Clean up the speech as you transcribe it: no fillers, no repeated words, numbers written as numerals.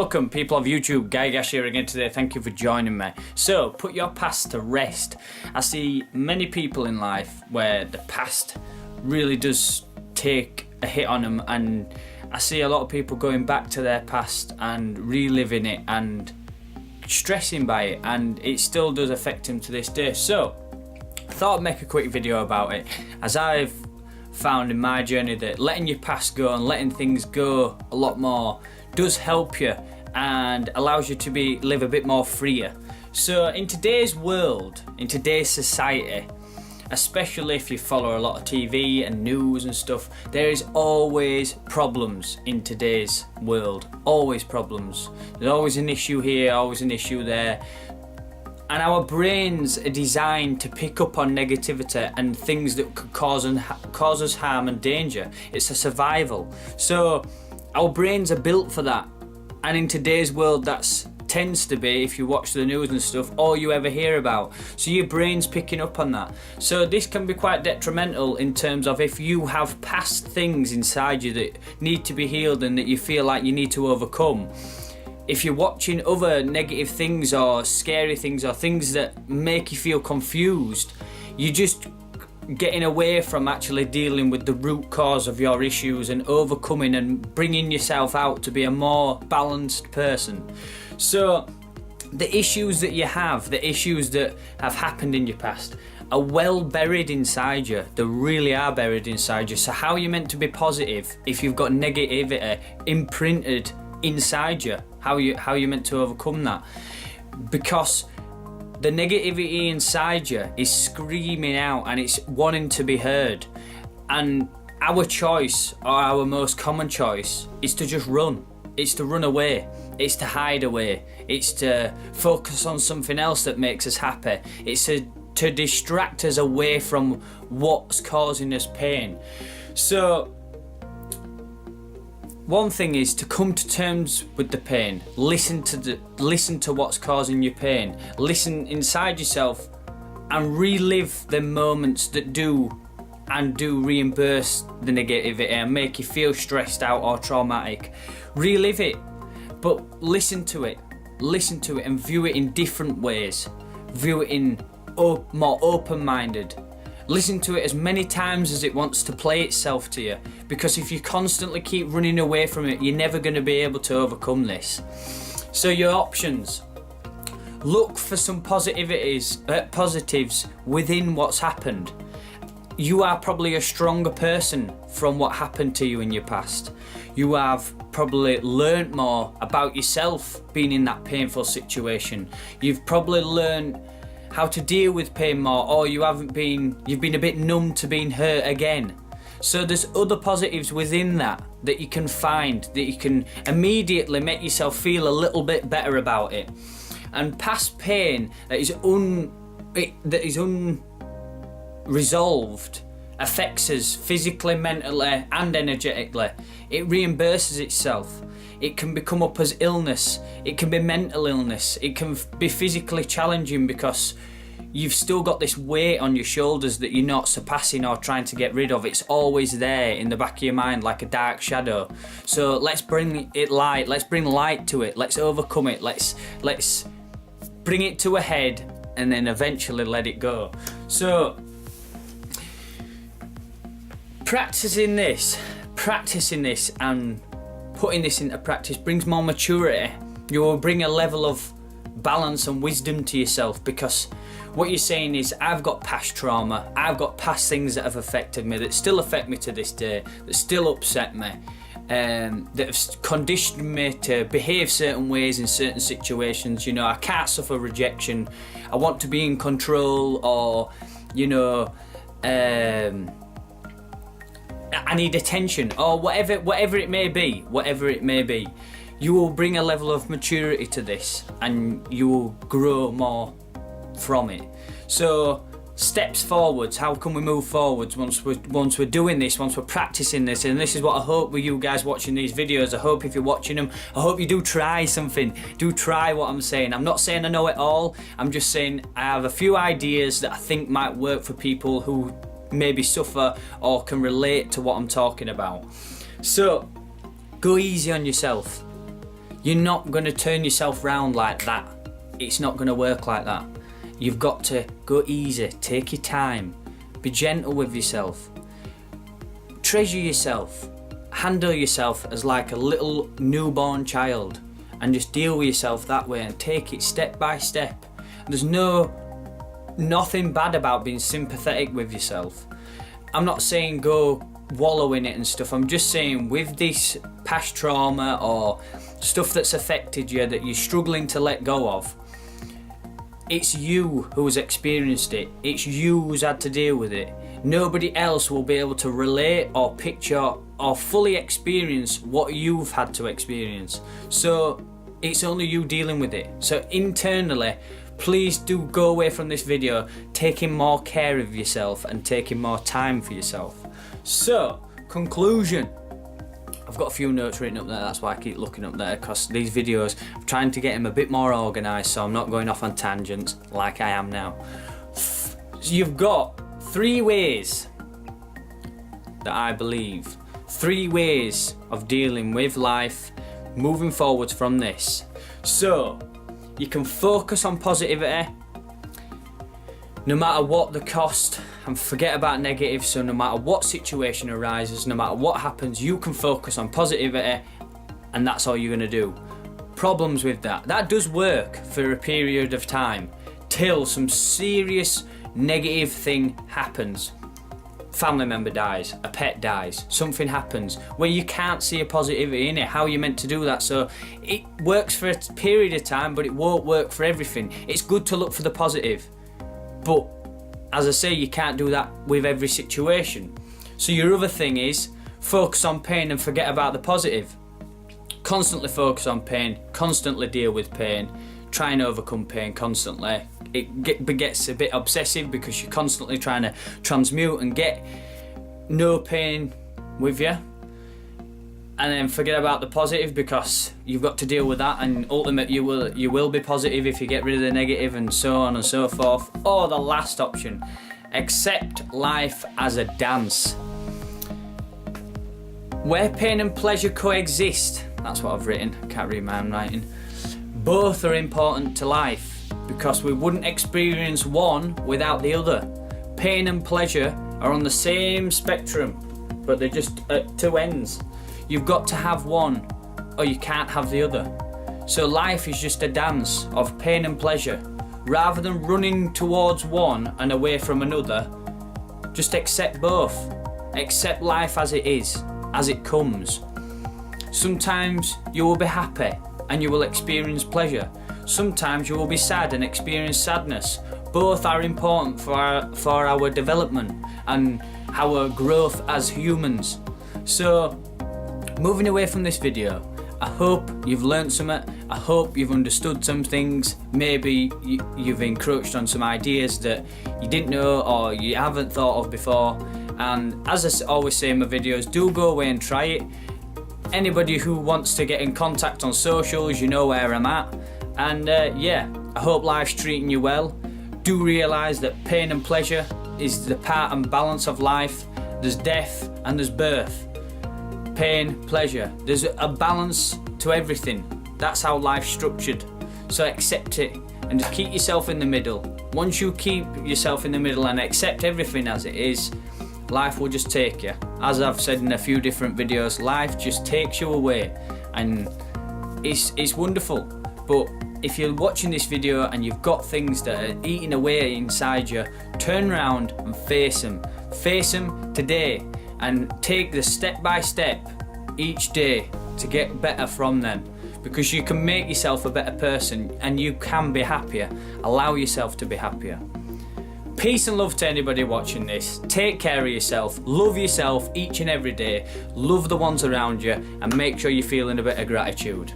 Welcome people of YouTube, Guy Gash here again today. Thank you for joining me. So, put your past to rest. I see many people in life where the past really does take a hit on them, and I see a lot of people going back to their past and reliving it and stressing by it, and it still does affect them to this day. So, I thought I'd make a quick video about it, as I've found in my journey that letting your past go and letting things go a lot more does help you and allows you to live a bit more freer. So in today's world, in today's society, especially if you follow a lot of TV and news and stuff, there is always problems in today's world. Always problems. There's always an issue here, always an issue there. And our brains are designed to pick up on negativity and things that could cause us harm and danger. It's a survival. So our brains are built for that. And in today's world, that tends to be, if you watch the news and stuff, all you ever hear about. So your brain's picking up on that. So this can be quite detrimental in terms of if you have past things inside you that need to be healed and that you feel like you need to overcome. If you're watching other negative things or scary things or things that make you feel confused, you're just getting away from actually dealing with the root cause of your issues and overcoming and bringing yourself out to be a more balanced person. So the issues that you have, the issues that have happened in your past, are well buried inside you. They really are buried inside you. So how are you meant to be positive if you've got negativity imprinted inside you? How are you meant to overcome that? Because the negativity inside you is screaming out and it's wanting to be heard. And our choice, or our most common choice, is to just run. It's to run away. It's to hide away. It's to focus on something else that makes us happy. It's to distract us away from what's causing us pain. So one thing is to come to terms with the pain. Listen to what's causing you pain. Listen inside yourself and relive the moments that do reimburse the negativity and make you feel stressed out or traumatic. Relive it, but listen to it and view it in different ways. View it in more open-minded. Listen to it as many times as it wants to play itself to you, because if you constantly keep running away from it, you're never going to be able to overcome this. So your options: look for some positives within what's happened. You are probably a stronger person from what happened to you in your past. You have probably learned more about yourself being in that painful situation. You've probably learned how to deal with pain more, or you've been a bit numb to being hurt again. So there's other positives within that you can find, that you can immediately make yourself feel a little bit better about it. And past pain that is unresolved affects us physically, mentally and energetically. It reimburses itself. It can become up as illness. It can be mental illness. It can be physically challenging because you've still got this weight on your shoulders that you're not surpassing or trying to get rid of. It's always there in the back of your mind like a dark shadow. So let's bring it light. Let's bring light to it. Let's overcome it. Let's bring it to a head and then eventually let it go. So practicing this and putting this into practice brings more maturity. You will bring a level of balance and wisdom to yourself, because what you're saying is, I've got past trauma, I've got past things that have affected me, that still affect me to this day, that still upset me, that have conditioned me to behave certain ways in certain situations. You know, I can't suffer rejection, I want to be in control, or I need attention, or whatever it may be. You will bring a level of maturity to this and you will grow more from it. So steps forwards, how can we move forwards once we're doing this, once we're practicing this? And this is what I hope with you guys watching these videos. I hope if you're watching them, I hope you do try something. Do try what I'm saying. I'm not saying I know it all. I'm just saying I have a few ideas that I think might work for people who maybe suffer or can relate to what I'm talking about. So go easy on yourself. You're not going to turn yourself round like that. It's not going to work like that. You've got to go easy, take your time, be gentle with yourself, treasure yourself, handle yourself as like a little newborn child, and just deal with yourself that way and take it step by step. There's nothing bad about being sympathetic with yourself. I'm not saying go wallow in it and stuff. I'm just saying with this past trauma or stuff that's affected you that you're struggling to let go of, it's you who's experienced it. It's you who's had to deal with it. Nobody else will be able to relate or picture or fully experience what you've had to experience. So it's only you dealing with it. So internally, please do go away from this video taking more care of yourself and taking more time for yourself. So, conclusion. I've got a few notes written up there, that's why I keep looking up there, because these videos, I'm trying to get them a bit more organised so I'm not going off on tangents like I am now. So you've got 3 ways that I believe, 3 ways of dealing with life, moving forwards from this. So, you can focus on positivity, no matter what the cost, and forget about negative. So no matter what situation arises, no matter what happens, you can focus on positivity, and that's all you're going to do. Problems with that does work for a period of time, till some serious negative thing happens. Family member dies, a pet dies, something happens where you can't see a positivity in it. How are you meant to do that? So it works for a period of time, but it won't work for everything. It's good to look for the positive, but as I say, you can't do that with every situation. So your other thing is focus on pain and forget about the positive. Constantly focus on pain, constantly deal with pain, try and overcome pain constantly. It gets a bit obsessive because you're constantly trying to transmute and get no pain with you, and then forget about the positive because you've got to deal with that, and ultimately you will be positive if you get rid of the negative, and so on and so forth. Or the last option, accept life as a dance where pain and pleasure coexist. That's what I've written, I can't read my handwriting. Both are important to life because we wouldn't experience one without the other. Pain and pleasure are on the same spectrum, but they're just at 2 ends. You've got to have one or you can't have the other. So life is just a dance of pain and pleasure. Rather than running towards one and away from another, just accept both. Accept life as it is, as it comes. Sometimes you will be happy and you will experience pleasure. Sometimes you will be sad and experience sadness. Both are important for our development and our growth as humans. So, moving away from this video, I hope you've learned something. I hope you've understood some things. Maybe you've encroached on some ideas that you didn't know or you haven't thought of before. And as I always say in my videos, do go away and try it. Anybody who wants to get in contact on socials, you know where I'm at. And yeah, I hope life's treating you well. Do realise that pain and pleasure is the part and balance of life. There's death and there's birth. Pain, pleasure. There's a balance to everything. That's how life's structured. So accept it and just keep yourself in the middle. Once you keep yourself in the middle and accept everything as it is, life will just take you. As I've said in a few different videos, life just takes you away, and it's wonderful. But if you're watching this video and you've got things that are eating away inside you, turn around and face them. Face them today and take the step by step each day to get better from them, because you can make yourself a better person and you can be happier. Allow yourself to be happier. Peace and love to anybody watching this. Take care of yourself, love yourself each and every day, love the ones around you, and make sure you're feeling a bit of gratitude.